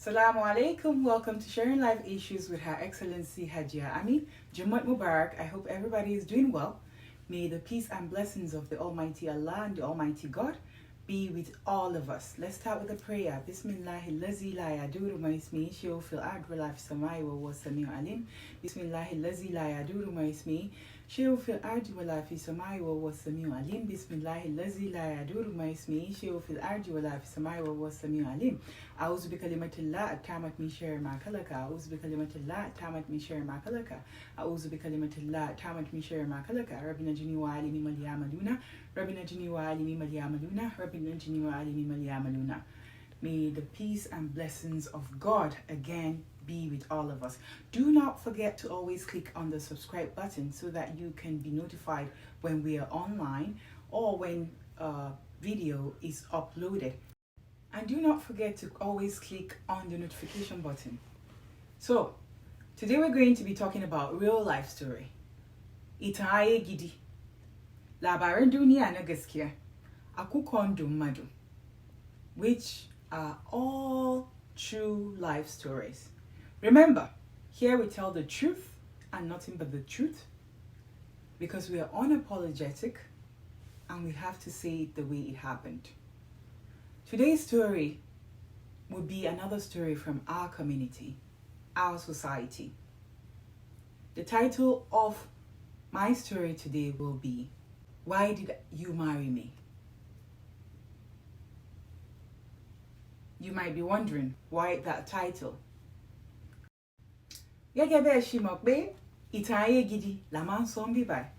Assalamu alaikum. Welcome to Sharing Life Issues with Her Excellency Hajia. Amina Jimoh Mubarak. I hope everybody is doing well. May the peace and blessings of the Almighty Allah and the Almighty God be with all of us. Let's start with a prayer. Bismillahi la yaduru ma ismihi shay'un fil ardi wa la fis samai wa huwa as-sami'u alim. Bismillahi la yaduru ma ismihi shay'un fil ardi wa la fis samai wa huwa as-sami'u alim. Bismillahi la yaduru ma ismihi shay'un fil ardi wa la fis samai wa huwa as-sami'u alim. أعوذ بكلمات الله التامة من شر ما خلق. أعوذ بكلمات الله التامة من شر ما خلق. أعوذ بكلمات الله التامة من شر ما خلق. رب نجني وعلمي ما يعملون. رب نجني وعلمي ما يعملون. رب نجني وعلمي ما يعملون. May the peace and blessings of God again be with all of us. Do not forget to always click on the subscribe button so that you can be notified when we are online or when a video is uploaded. And do not forget to always click on the notification button. So, today we're going to be talking about real life story. Ìtàn ayé gidi. Labaran duniya na gaskiya. Akukon dummadu. Which are all true life stories. Remember, here we tell the truth and nothing but the truth. Because we are unapologetic and we have to say it the way it happened. Today's story will be another story from our community, our society. The title of my story today will be, Why Did You Marry Me? You might be wondering why that title. Gẹ́gẹ́ bẹ́ẹ̀ ṣe mọ̀ pé ìtàn ayé gidi la máa ń sọ ń bí báyìí.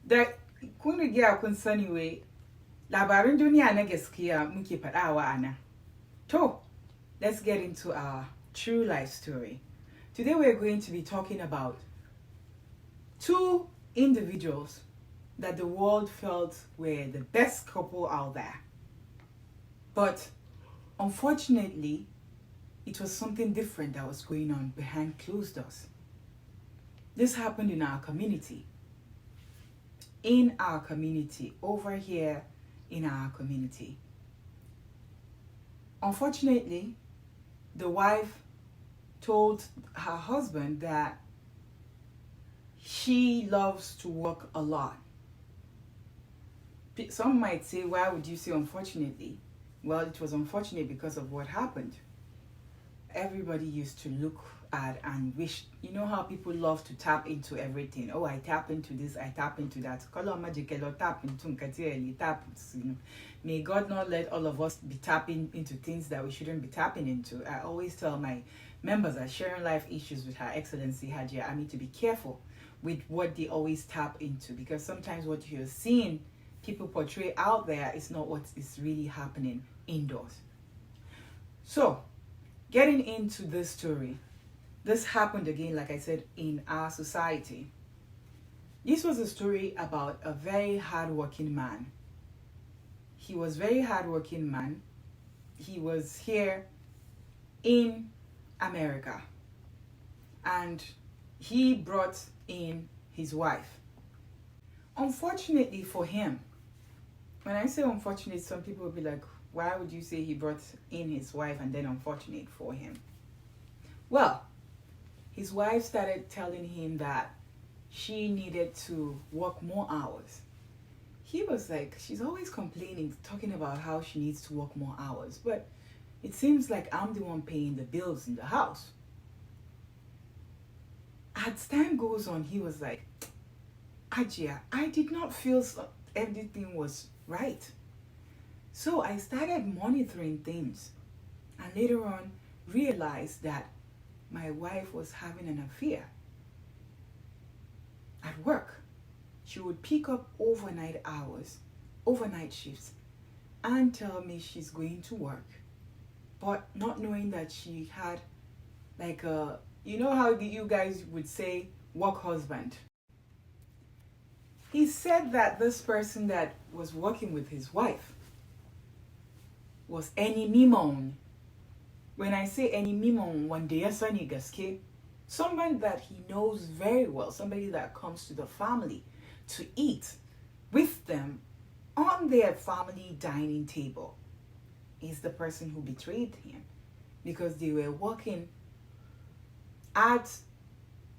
Da kun riga kun sani wai labarin duniya na gaskiya muke faɗawa a nan. To, let's get into our true life story. Today we're going to be talking about two individuals that the world felt were the best couple out there. But unfortunately, it was something different that was going on behind closed doors. This happened in our community. In our community, over here in our community. Unfortunately, the wife told her husband that she loves to work a lot. Some might say, why would you say unfortunately? Well, it was unfortunate because of what happened. Everybody used to look at and wish, you know how people love to tap into everything. Oh, I tap into this, I tap into that. May God not let all of us be tapping into things that we shouldn't be tapping into. I always tell my members at Sharing Life Issues with Her Excellency Hajia, I mean to be careful with what they always tap into, because sometimes what you're seeing people portray out there is not what is really happening indoors. So, getting into this story, this happened again, like I said, in our society. This was a story about a very hardworking man. He was a very hardworking man. He was here in America. And he brought in his wife. Unfortunately for him, when I say unfortunate, some people will be like, why would you say he brought in his wife and then unfortunate for him? Well, his wife started telling him that she needed to work more hours. He was like, she's always complaining, talking about how she needs to work more hours. But it seems like I'm the one paying the bills in the house. As time goes on, he was like, Hajia, I did not feel everything was right. So I started monitoring things and later on realized that my wife was having an affair at work. She would pick up overnight hours, overnight shifts, and tell me she's going to work, but not knowing that she had like a, you know how you guys would say, work husband. He said that this person that was working with his wife was any mimon. When I say any mimon, one day someone that he knows very well, somebody that comes to the family to eat with them on their family dining table, is the person who betrayed him. because they were working at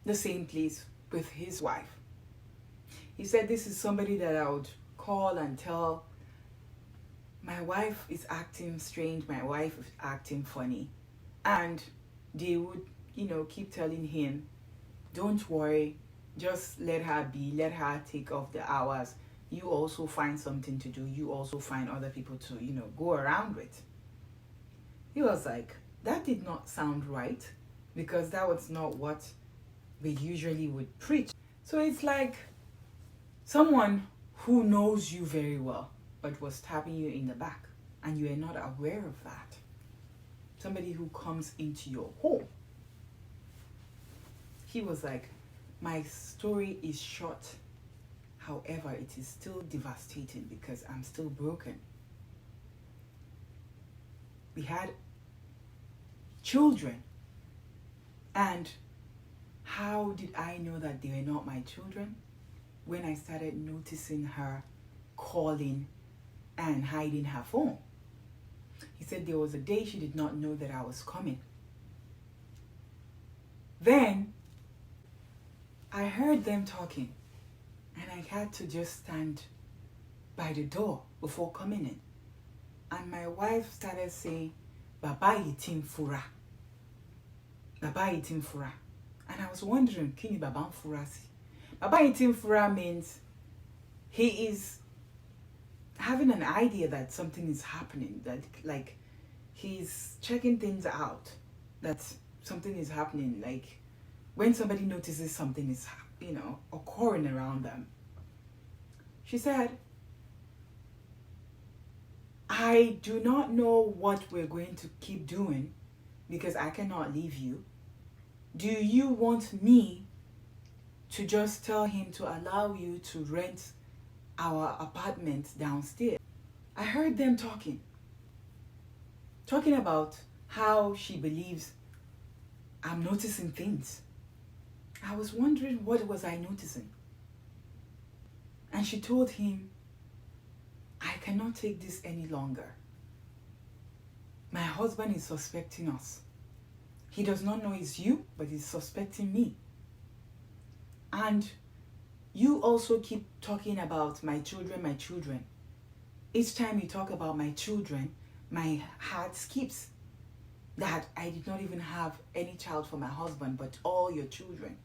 the same place with his wife. He said, this is somebody that I would call and tell, my wife is acting strange, my wife is acting funny. And they would, keep telling him, don't worry, just let her be, let her take off the hours. You also find something to do. You also find other people to, go around with. He was like, that did not sound right, because that was not what we usually would preach. So it's like someone who knows you very well, but was stabbing you in the back, and you are not aware of that. Somebody who comes into your home. He was like, my story is short. However, it is still devastating because I'm still broken. We had children. And how did I know that they were not my children? When I started noticing her calling and hiding her phone. He said there was a day she did not know that I was coming. Then I heard them talking, and I had to just stand by the door before coming in. And my wife started saying, Baba itim fura. Baba itim fura. And I was wondering, kini Baba fura si? Baba itim fura means he is having an idea that something is happening, that like he's checking things out, that something is happening, like when somebody notices something is occurring around them. She said, I do not know what we're going to keep doing because I cannot leave you. Do you want me to just tell him to allow you to rent our apartment downstairs? I heard them talking about how she believes I'm noticing things. I was wondering, what was I noticing? And she told him, I cannot take this any longer. My husband is suspecting us. He does not know it's you, but he's suspecting me. And you also keep talking about my children, my children. Each time you talk about my children, my heart skips. That I did not even have any child for my husband, but all your children.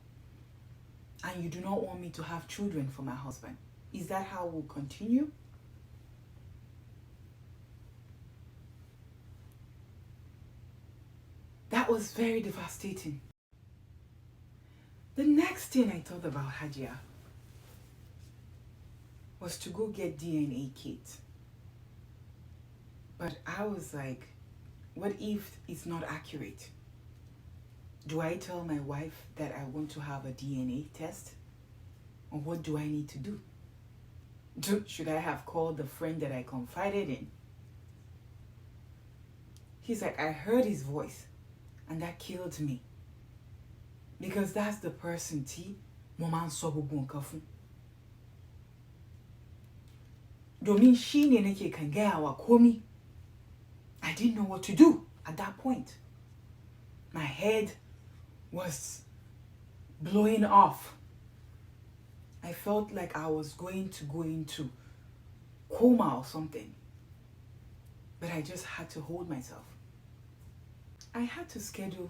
And you do not want me to have children for my husband. Is that how we'll continue? That was very devastating. The next thing I thought about Hajia was to go get DNA kits. But I was like, what if it's not accurate? Do I tell my wife that I want to have a DNA test? Or what do I need to do? Should I have called the friend that I confided in? He's like, I heard his voice, and that killed me. Because that's the person, Moman Sobugun Kafu. Domin shi ne nake kan gaya wa komi. I didn't know what to do at that point. My head was blowing off. I felt like I was going to go into coma or something. But I just had to hold myself. I had to schedule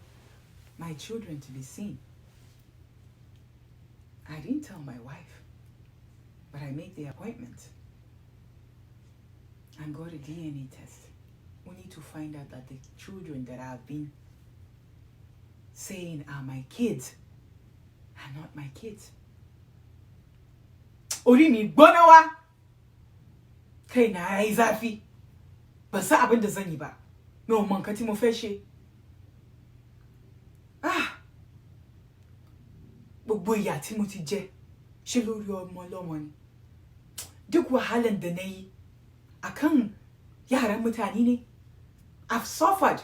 my children to be seen. I didn't tell my wife, but I made the appointment and got a DNA test. We need to find out that the children that I've been saying are my kids are not my kids. Orini Bonawa Kaina Izafi Basa abin da zan yi ba. No man kati mo feshe. Gbogbo ìyà tí mo ti jẹ ṣe lórí ọmọ ọlọ́mọ ni. Duk wahalan da nayi akan yaran mutane ne. I've suffered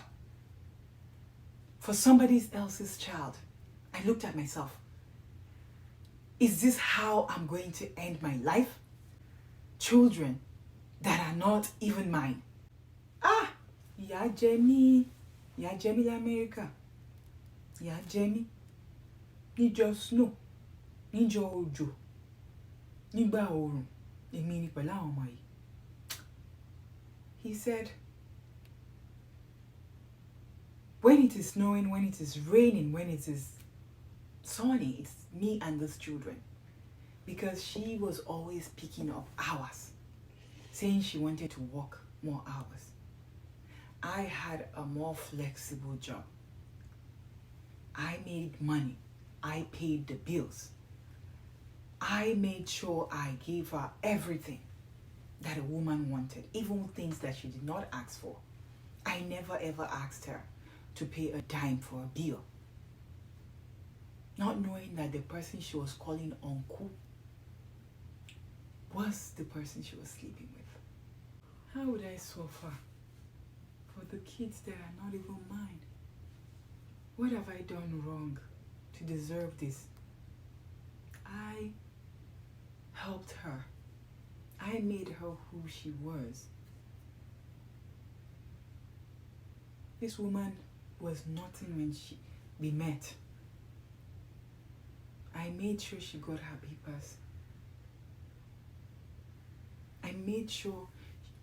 for somebody else's child. I looked at myself. Is this how I'm going to end my life? Children that are not even mine. Ìyà jẹ mí. Ya Jamie l'America. Ya Jamie. Ni just snow. Ni jo ojo. Ni ba orun. Èmi ni pẹ̀lú àwọn ọmọ yìí. He said, when it is snowing, when it is raining, when it is sunny, it's me and those children. Because she was always picking up hours, saying she wanted to work more hours. I had a more flexible job. I made money. I paid the bills. I made sure I gave her everything that a woman wanted, even things that she did not ask for. I never ever asked her to pay a dime for a bill, not knowing that the person she was calling uncle was the person she was sleeping with. How would I suffer for the kids that are not even mine? What have I done wrong to deserve this? I helped her. I made her who she was. This woman was nothing when we met. I made sure she got her papers. I made sure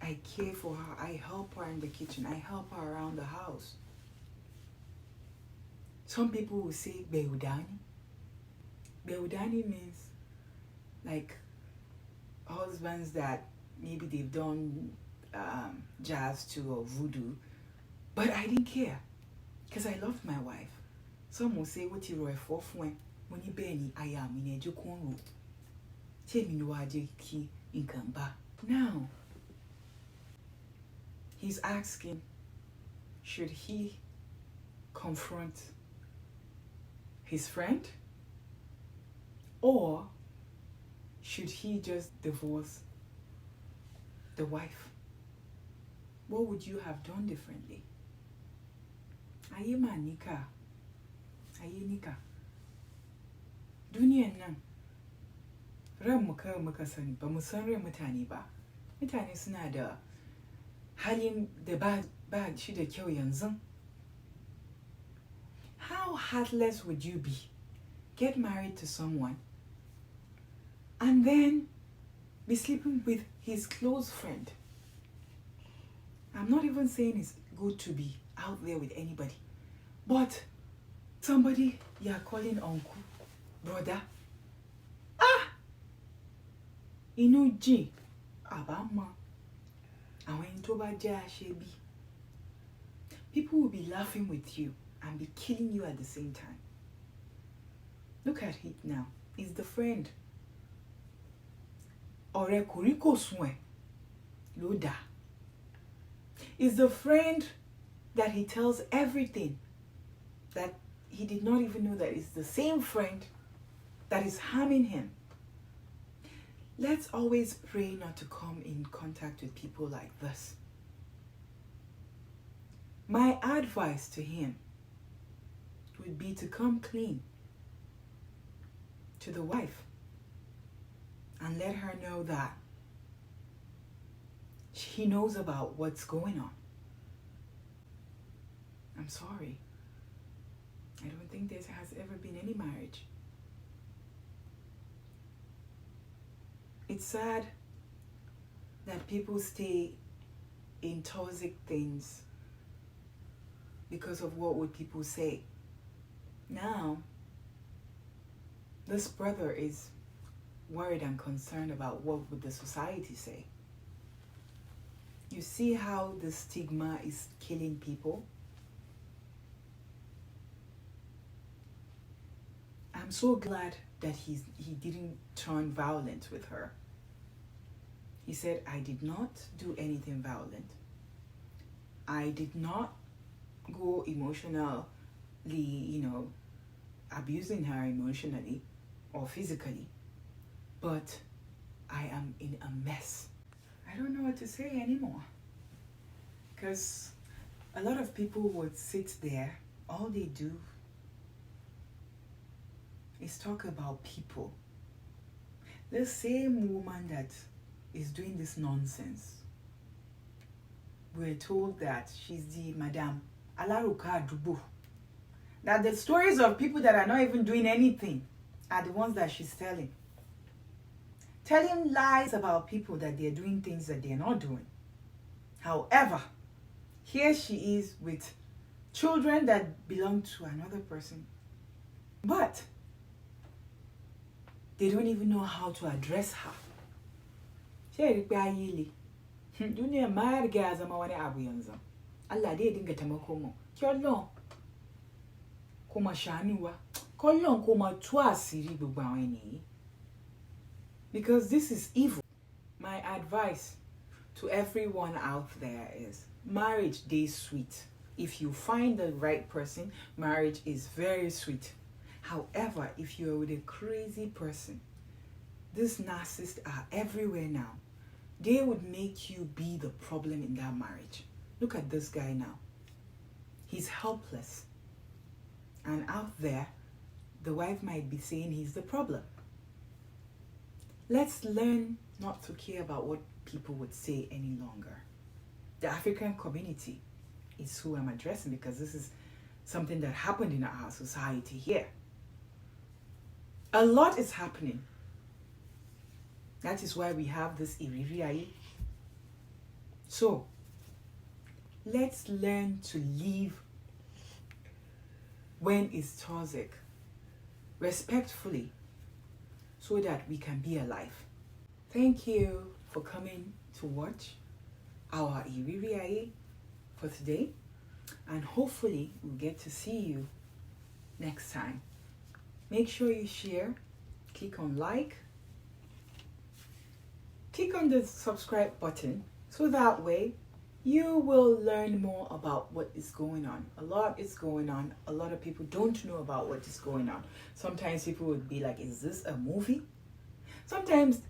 I care for her. I help her in the kitchen. I help her around the house. Some people will say Beudani. Beudani means like husbands that maybe they've done jazz to or voodoo, but I didn't care because I loved my wife. Some will say, what you for when you benny I am in a jokon. Now he's asking, should he confront his friend, or should he just divorce the wife? What would you have done differently? Aye manika. Aye nika. Duniyan nan ran mu kawai muka sani, ba mu san ran mutane ba. Mutane suna da halin da ba shi da kyau yanzu. How heartless would you be? Get married to someone and then be sleeping with his close friend. I'm not even saying it's good to be out there with anybody, but somebody you're calling uncle, brother. Inuji, abama, awen toba ja shebi. People will be laughing with you and be killing you at the same time. Look at it now. It's the friend. Ore kuriko swe. Loda. It's the friend that he tells everything that he did not even know that it's the same friend that is harming him. Let's always pray not to come in contact with people like this. My advice to him would be to come clean to the wife and let her know that he knows about what's going on. I'm sorry. I don't think there has ever been any marriage. It's sad that people stay in toxic things because of what would people say. Now, this brother is worried and concerned about what would the society say. You see how the stigma is killing people? I'm so glad that he didn't turn violent with her. He said, I did not do anything violent. I did not go emotionally, abusing her emotionally or physically, but I am in a mess. I don't know what to say anymore, because a lot of people would sit there, all they do is talk about people. The same woman that is doing this nonsense, we're told that she's the Madame Alaruka Dubu. That the stories of people that are not even doing anything are the ones that she's telling. Telling lies about people that they're doing things that they're not doing. However, here she is with children that belong to another person. But they don't even know how to address her. Dunia marga zama wani abu yanzu. Allah dai dinga taimako mu. Kyallon kuma shanuwa. Kollon kuma tuwa siri gbogbo àwọn ènìyàn. Because this is evil. My advice to everyone out there is marriage is sweet. If you find the right person, marriage is very sweet. However, if you're with a crazy person, these narcissists are everywhere now. They would make you be the problem in that marriage. Look at this guy now. He's helpless. And out there, the wife might be saying he's the problem. Let's learn not to care about what people would say any longer. The African community is who I'm addressing because this is something that happened in our society here. A lot is happening. That is why we have this Iririai. So, let's learn to live when it's toxic, respectfully, so that we can be alive. Thank you for coming to watch our Iririai for today, and hopefully we'll get to see you next time. Make sure you share, click on like, click on the subscribe button so that way you will learn more about what is going on. A lot is going on. A lot of people don't know about what is going on. Sometimes people would be like, is this a movie? Sometimes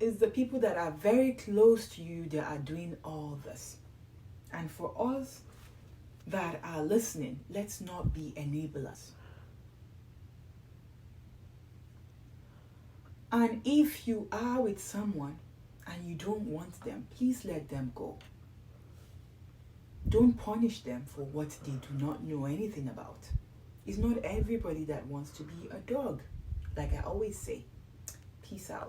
it's the people that are very close to you that are doing all this. And for us that are listening, let's not be enablers. And if you are with someone and you don't want them, please let them go. Don't punish them for what they do not know anything about. It's not everybody that wants to be a dog. Like I always say, peace out.